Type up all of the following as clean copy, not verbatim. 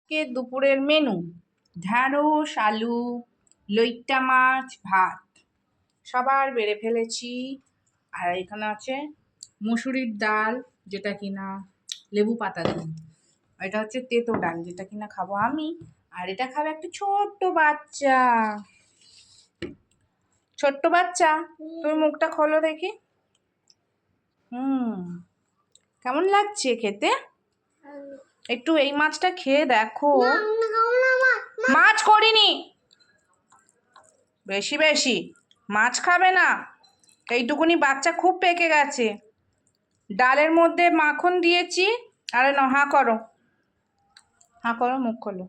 কে দুপুরের মেনু ঢ্যাঁড়স আলু লইট্টা মাছ ভাত সবার বেড়ে ফেলেছি। আর এখানে আছে মুসুরির ডাল, যেটা কিনা লেবু পাতা দিই। এটা হচ্ছে তেতো ডাল, যেটা কিনা খাবো আমি। আর এটা খাবে একটা ছোট্ট বাচ্চা। ছোট্ট বাচ্চা, তুমি মুখটা খোলো দেখি। কেমন লাগছে খেতে? একটু এই মাছটা খেয়ে দেখো। মাছ করিনি, বেশি বেশি মাছ খাবে না। এইটুকুনি বাচ্চা খুব পেকে গেছে। ডালের মধ্যে মাখন দিয়েছি। আরে না, হাঁ করো, হাঁ করো, মুখ খোলো।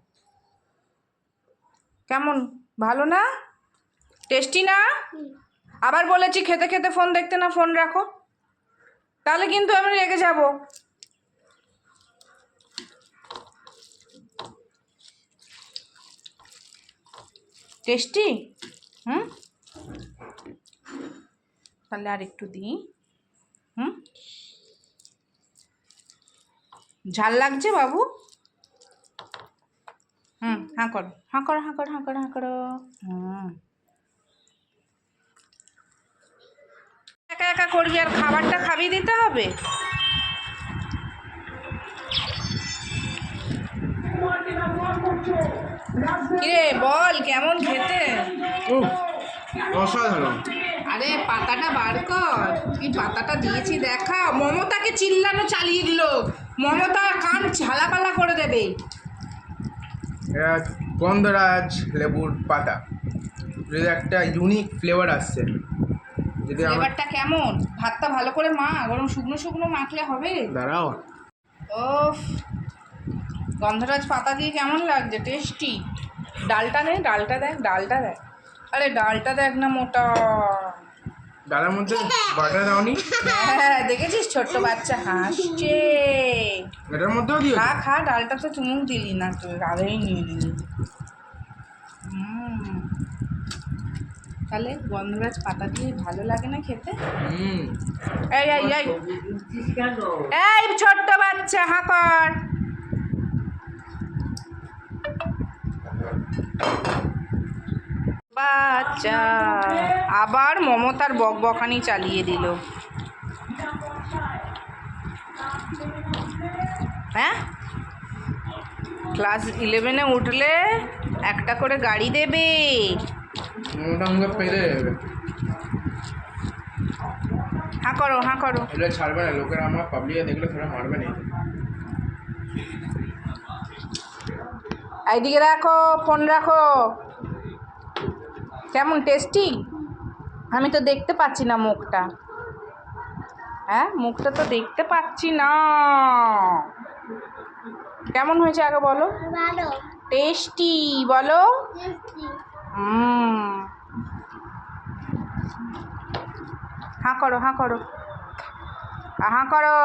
কেমন, ভালো না? টেস্টি না? আবার বলেছি খেতে খেতে ফোন দেখতে না, ফোন রাখো, তাহলে কিন্তু আমি রেগে যাব। টেস্টি? তাহলে আর একটু দিই। ঝাল লাগছে বাবু? হাঁ করো, হাঁ করো, হাঁ করো, হাঁ করো, হাঁ করো। একা একা করবি আর খাবারটা খাবি দিতে হবে। কিরে বল, কেমন খেতে? অসাধারণ। আরে পাতাটা বার কর, কি পাতাটা দিয়েছি দেখা। মমতাকে চিল্লানো চালিয়ে দিল। মমতা কান ঝালাপালা করে দেবে। এটা গন্ধরাজ লেবুর পাতা, যদি একটা ইউনিক ফ্লেভার আসছে। যদি ফ্লেভারটা কেমন? ভাতটা ভালো করে মা, গরম শুকনো শুকনো মাখলে হবে। দাঁড়াও, ওফ, গন্ধরাজ পাতা দিয়ে কেমন লাগছে? টেস্টি। ডালটা নে, ডালটা দেখ, ডালটা দেখ। আরে ডালটা দেখ না, মোটা। ডালের মধ্যে বাটার দাওনি? হ্যাঁ, দেখেছিস ছোট্ট বাচ্চা হাসছে। এটার মধ্যেও দিয়ে খা খা, ডালটা তো চুমুক দিলি না, তুই আধেই নিয়ে নিলি। তাহলে গন্ধরাজ পাতা দিয়ে ভালো লাগে না খেতে? এই এই এই এই ছোট্ট বাচ্চা, হাঁ কর। বাচ্চা আবার মমতার বকবকানি চালিয়ে দিল। হ্যাঁ, ক্লাস 11-এ উঠলে একটা করে গাড়ি দেবে। মোটা পেলে যাবে। হাঁ করো, হাঁ করো। এটা ছাড়বে না, লোকেরা আমার পাবলিকে দেখলে তোরা মারবে না। এইদিকে রাখো, ফোন রাখো। কেমন টেস্টি? আমি তো দেখতে পাচ্ছি না মুখটা। হ্যাঁ, মুখটা তো দেখতে পাচ্ছি না। কেমন হয়েছে আগে বলো? টেস্টি বলো। হাঁ করো, হাঁ করো, হাঁ করো।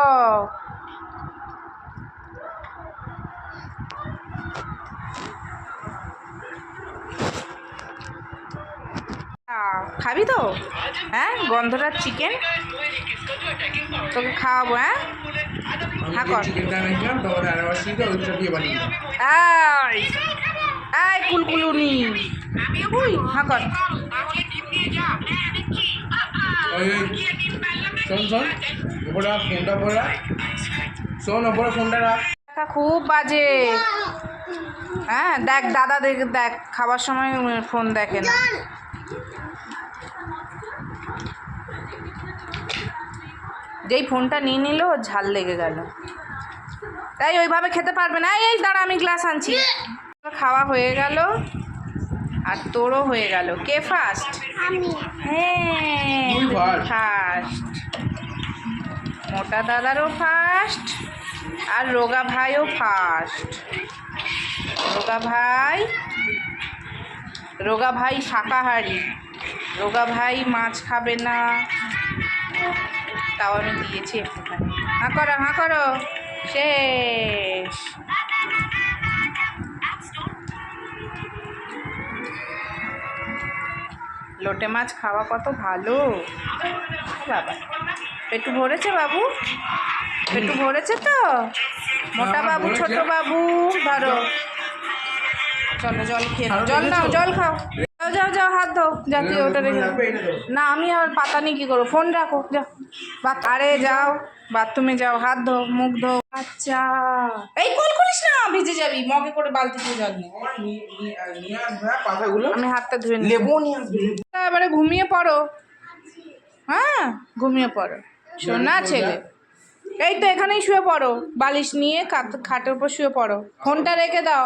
খাবি তো? হ্যাঁ, গন্ধরাজ চিকেন তোকে খাওয়াবো। হ্যাঁ, হ্যাঁ কর। চিকেনটা এনেছিলাম তোমাদের অ্যানিভার্সারিতে, ওইটা দিয়ে বানিয়ে দিলাম। এই এই কুলকুলুনি, হ্যাঁ কর। শোন শোন, ওপরে ফোনটা পরে রাখ। শোন, ওপরে ফোনটা রাখ। খুব বাজে। হ্যাঁ দেখ, দাদা দেখ, দেখ খাবার সময় ফোন দেখে না। যেই ফোনটা নিয়ে নিল, ঝাল লেগে গেল। তাই ওইভাবে খেতে পারবে না। এই দাঁড়া, আমি গ্লাস আনছি। খাওয়া হয়ে গেল, আর তোরও হয়ে গেল। কে ফার্স্ট? হ্যাঁ, ফার্স্ট। মোটা দাদারও ফার্স্ট, আর রোগা ভাইও ফার্স্ট। রোগা ভাই শাকাহারি। রোগা ভাই মাছ খাবে না, তাও আমি দিয়েছি একটুখানি। হাঁ করো, হাঁ করো। শেষ। লোটে মাছ খাওয়া কত ভালো বাবা। পেটু ভরেছে বাবু? পেটু ভরেছে তো? মোটা বাবু, ছোট বাবু, ধরো। চলো জল খেয়ে নাও, জল নাও, জল খাও, যাও যাও যাও, হাত ধো, যা তুই ওটা রেখে দাও। না আমি আর পাতা নিয়ে কি করবো, ফোন রাখো, যাও আরে যাও বাথরুমে যাও, হাত ধো, মুখ ধো। আচ্ছা এই কল করিস না, ভিজে যাবি, মগে করে বালতি দিয়ে জল নে। নিয়ে আসবে পাতাগুলো, আমি হাতটা ধুয়ে নিই। লেবু নিয়ে আসবে। এবারে ঘুমিয়ে পড়ো, হ্যাঁ ঘুমিয়ে পড়ো শোনা ছেলে। এই তো এখানেই শুয়ে পড়ো, বালিশ নিয়ে খাটের উপর শুয়ে পড়ো, ফোনটা রেখে দাও,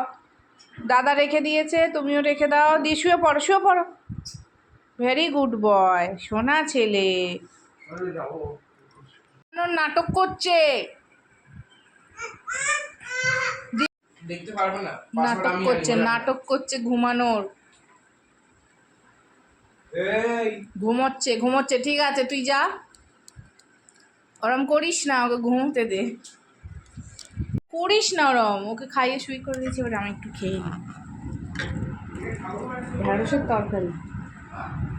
দাদা রেখে দিয়েছে, তুমিও রেখে দাও, দিয়ে শুয়ে পড়ো, শুয়ে পড়ো। ভেরি গুড বয়, সোনা ছেলে। নাটক করছে, দেখতে পারবে না, নাটক করছে, নাটক করছে ঘুমানোর, এই ঘুমোচ্ছে ঘুমোচ্ছে। ঠিক আছে তুই যা, ওরম করিস না, ওকে ঘুমোতে দে, করিস না ওরম, ওকে খাইয়ে শুই করে দিয়েছি, এবার আমি একটু খেয়ে নিই। ঢ্যাঁড়সের তরকারি,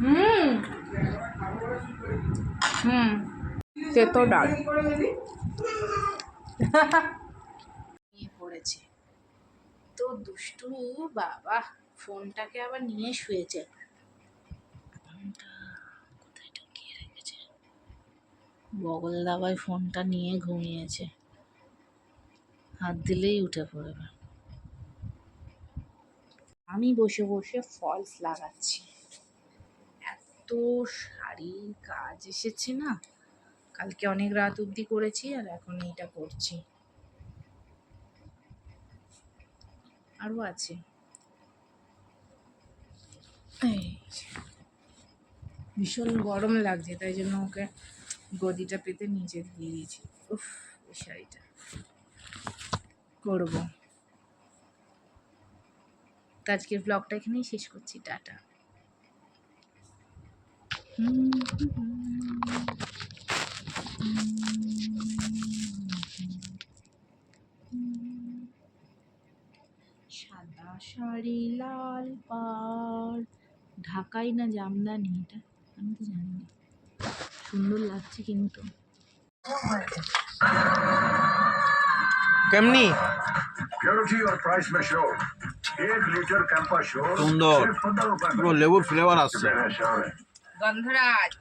হুম হুম, তেতো ডাল নিয়ে পড়েছে তো দুষ্টু বাবা, ফোনটাকে আবার নিয়ে শুয়েছে। ফোনটা কোথায় ঢুকিয়ে রেখেছে, বগল দাবায় ফোনটা নিয়ে ঘুমিয়েছে, হাত দিলেই উঠে পড়বে। আমি বসে বসে ফলস লাগাচ্ছি, এত শাড়ির কাজ এসেছে না, কালকে অনেক রাত অবধি করেছি আর এখন এইটা করছি, আরও আছে। এই ভীষণ গরম লাগছে, তাই জন্য ওকে গদিটা পেতে নিচে দিয়ে দিয়েছি। উফ, এই শাড়িটা করবো। তো আজকের ব্লগটা এখানেই শেষ করছি, টাটা। সাদা শাড়ি লাল পাড়, ঢাকাই না জামদানি, এটা আমি তো জানি না, সুন্দর লাগছে কিন্তু। কেমনি Purity और प्राइस में शो 1 लीटर कैंपा शो সুন্দর, পুরো লেবুর ফ্লেভার আসছে। গন্ধরাজ।